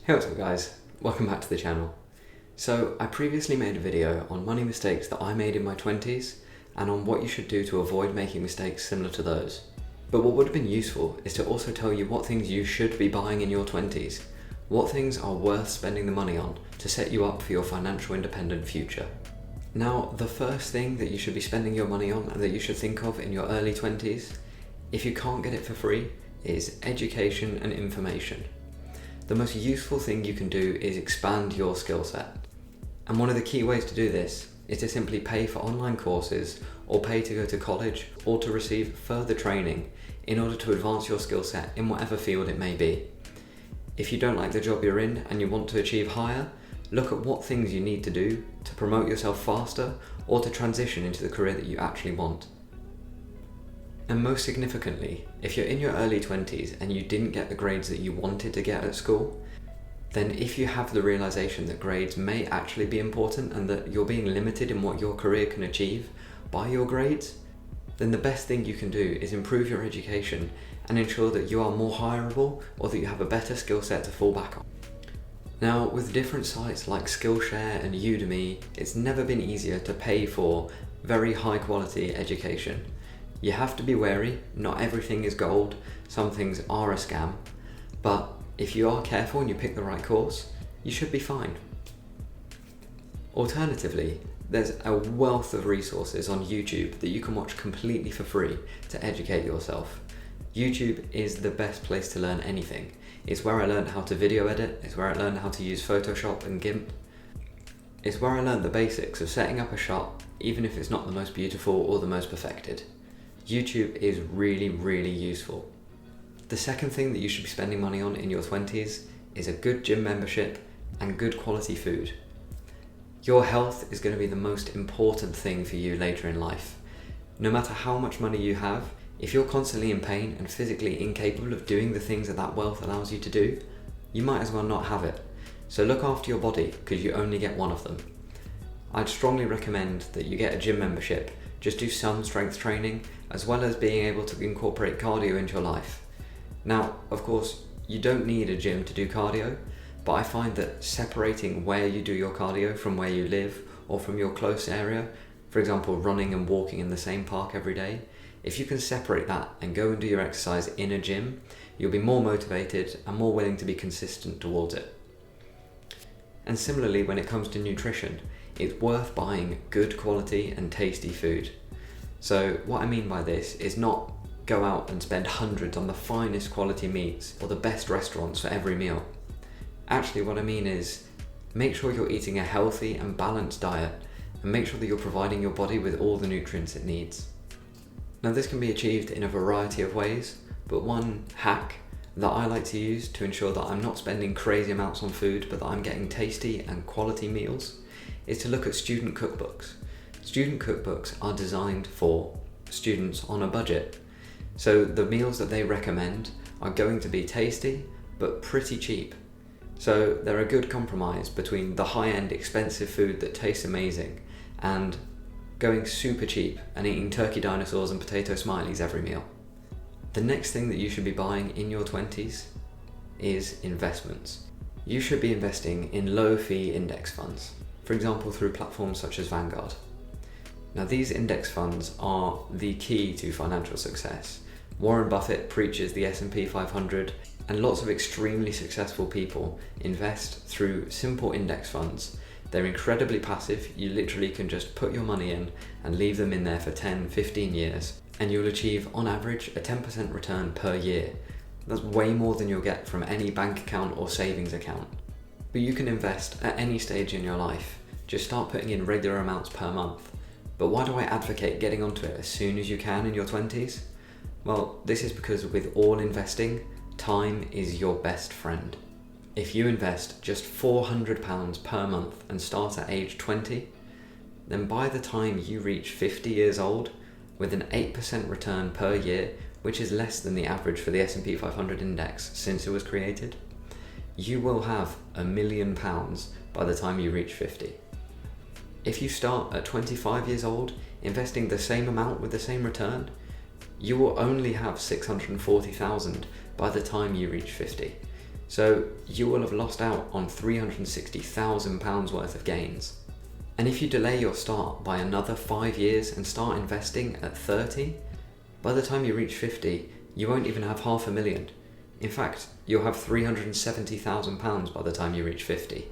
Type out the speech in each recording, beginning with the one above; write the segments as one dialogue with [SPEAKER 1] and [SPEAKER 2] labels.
[SPEAKER 1] Hey, what's up guys? Welcome back to the channel. So I previously made a video on money mistakes that I made in my 20s and on what you should do to avoid making mistakes similar to those. But what would have been useful is to also tell you what things you should be buying in your 20s, what things are worth spending the money on to set you up for your financial independent future. Now, the first thing that you should be spending your money on and that you should think of in your early 20s, if you can't get it for free, is education and information. The most useful thing you can do is expand your skill set. And one of the key ways to do this is to simply pay for online courses or pay to go to college or to receive further training in order to advance your skill set in whatever field it may be. If you don't like the job you're in and you want to achieve higher, look at what things you need to do to promote yourself faster or to transition into the career that you actually want. And most significantly, if you're in your early 20s and you didn't get the grades that you wanted to get at school, then if you have the realization that grades may actually be important and that you're being limited in what your career can achieve by your grades, then the best thing you can do is improve your education and ensure that you are more hireable or that you have a better skill set to fall back on. Now, with different sites like Skillshare and Udemy, it's never been easier to pay for very high quality education. You have to be wary, not everything is gold, some things are a scam, but if you are careful and you pick the right course, you should be fine. Alternatively, there's a wealth of resources on YouTube that you can watch completely for free to educate yourself. YouTube is the best place to learn anything. It's where I learned how to video edit, it's where I learned how to use Photoshop and GIMP. It's where I learned the basics of setting up a shot, even if it's not the most beautiful or the most perfected. YouTube is really useful. The second thing that you should be spending money on in your 20s is a good gym membership and good quality food. Your health is going to be the most important thing for you later in life. No matter how much money you have, if you're constantly in pain and physically incapable of doing the things that wealth allows you to do, you might as well not have it. So look after your body because you only get one of them. I'd strongly recommend that you get a gym membership. Just do some strength training, as well as being able to incorporate cardio into your life. Now, of course, you don't need a gym to do cardio, but I find that separating where you do your cardio from where you live or from your close area, for example, running and walking in the same park every day, if you can separate that and go and do your exercise in a gym, you'll be more motivated and more willing to be consistent towards it. And similarly, when it comes to nutrition, it's worth buying good quality and tasty food. So what I mean by this is not go out and spend hundreds on the finest quality meats or the best restaurants for every meal. Actually, what I mean is make sure you're eating a healthy and balanced diet and make sure that you're providing your body with all the nutrients it needs. Now, this can be achieved in a variety of ways, but one hack that I like to use to ensure that I'm not spending crazy amounts on food but that I'm getting tasty and quality meals is to look at student cookbooks. Student cookbooks are designed for students on a budget. So the meals that they recommend are going to be tasty but pretty cheap. So they're a good compromise between the high-end expensive food that tastes amazing and going super cheap and eating turkey dinosaurs and potato smileys every meal. The next thing that you should be buying in your 20s is investments. You should be investing in low-fee index funds, for example through platforms such as Vanguard. Now, these index funds are the key to financial success. Warren Buffett preaches the S&P 500 and lots of extremely successful people invest through simple index funds. They're incredibly passive. You literally can just put your money in and leave them in there for 10, 15 years and you'll achieve on average a 10% return per year. That's way more than you'll get from any bank account or savings account. But you can invest at any stage in your life. Just start putting in regular amounts per month. But why do I advocate getting onto it as soon as you can in your 20s? Well, this is because with all investing, time is your best friend. If you invest just £400 per month and start at age 20, then by the time you reach 50 years old, with an 8% return per year, which is less than the average for the S&P 500 index since it was created, you will have £1 million by the time you reach 50. If you start at 25 years old, investing the same amount with the same return, you will only have 640,000 by the time you reach 50. So you will have lost out on £360,000 worth of gains. And if you delay your start by another 5 years and start investing at 30, by the time you reach 50, you won't even have £500,000. In fact, you'll have £370,000 by the time you reach 50.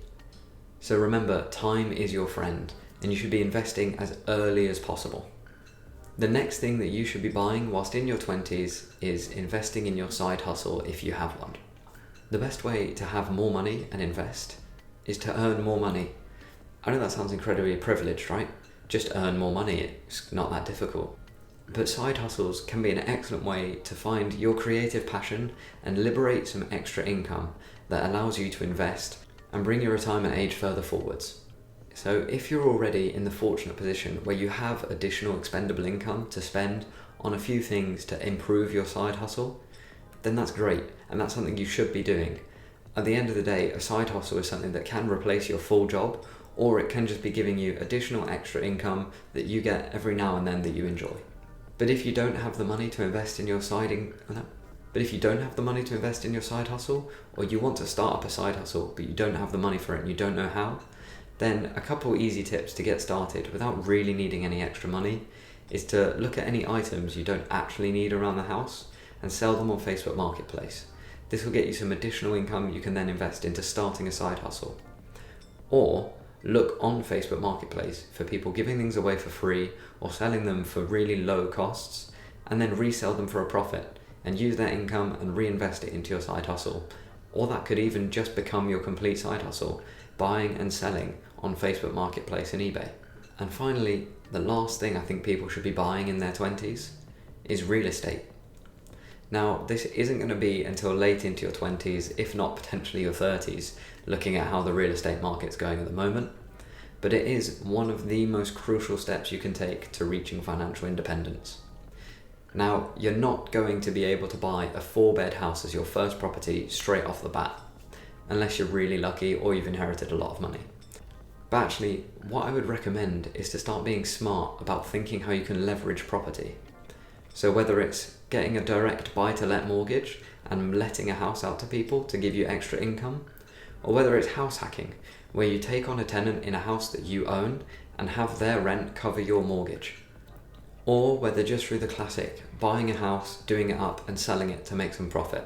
[SPEAKER 1] So remember, time is your friend, and you should be investing as early as possible. The next thing that you should be buying whilst in your 20s is investing in your side hustle if you have one. The best way to have more money and invest is to earn more money. I know that sounds incredibly privileged, right? Just earn more money, it's not that difficult. But side hustles can be an excellent way to find your creative passion and liberate some extra income that allows you to invest and bring your retirement age further forwards. So if you're already in the fortunate position where you have additional expendable income to spend on a few things to improve your side hustle, then that's great, and that's something you should be doing. At the end of the day, a side hustle is something that can replace your full job, or it can just be giving you additional extra income that you get every now and then that you enjoy. But if you don't have the money to invest in your side hustle, or you want to start up a side hustle but you don't have the money for it and you don't know how, then a couple easy tips to get started without really needing any extra money is to look at any items you don't actually need around the house and sell them on Facebook Marketplace. This will get you some additional income you can then invest into starting a side hustle. Or look on Facebook Marketplace for people giving things away for free or selling them for really low costs, and then resell them for a profit and use that income and reinvest it into your side hustle. Or that could even just become your complete side hustle, buying and selling on Facebook Marketplace and eBay. And finally, the last thing I think people should be buying in their 20s is real estate. Now, this isn't going to be until late into your 20s, if not potentially your 30s, looking at how the real estate market's going at the moment. But it is one of the most crucial steps you can take to reaching financial independence. Now, you're not going to be able to buy a 4-bed house as your first property straight off the bat, unless you're really lucky or you've inherited a lot of money. But actually, what I would recommend is to start being smart about thinking how you can leverage property. So whether it's getting a direct buy-to-let mortgage and letting a house out to people to give you extra income, or whether it's house hacking, where you take on a tenant in a house that you own and have their rent cover your mortgage. Or whether just through the classic, buying a house, doing it up and selling it to make some profit.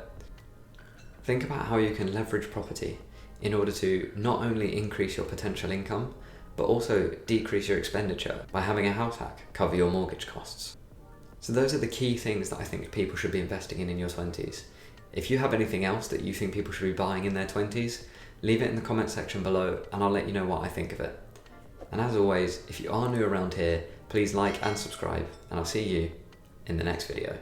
[SPEAKER 1] Think about how you can leverage property in order to not only increase your potential income, but also decrease your expenditure by having a house hack cover your mortgage costs. So those are the key things that I think people should be investing in your 20s. If you have anything else that you think people should be buying in their 20s, leave it in the comment section below and I'll let you know what I think of it. And as always, if you are new around here, please like and subscribe, and I'll see you in the next video.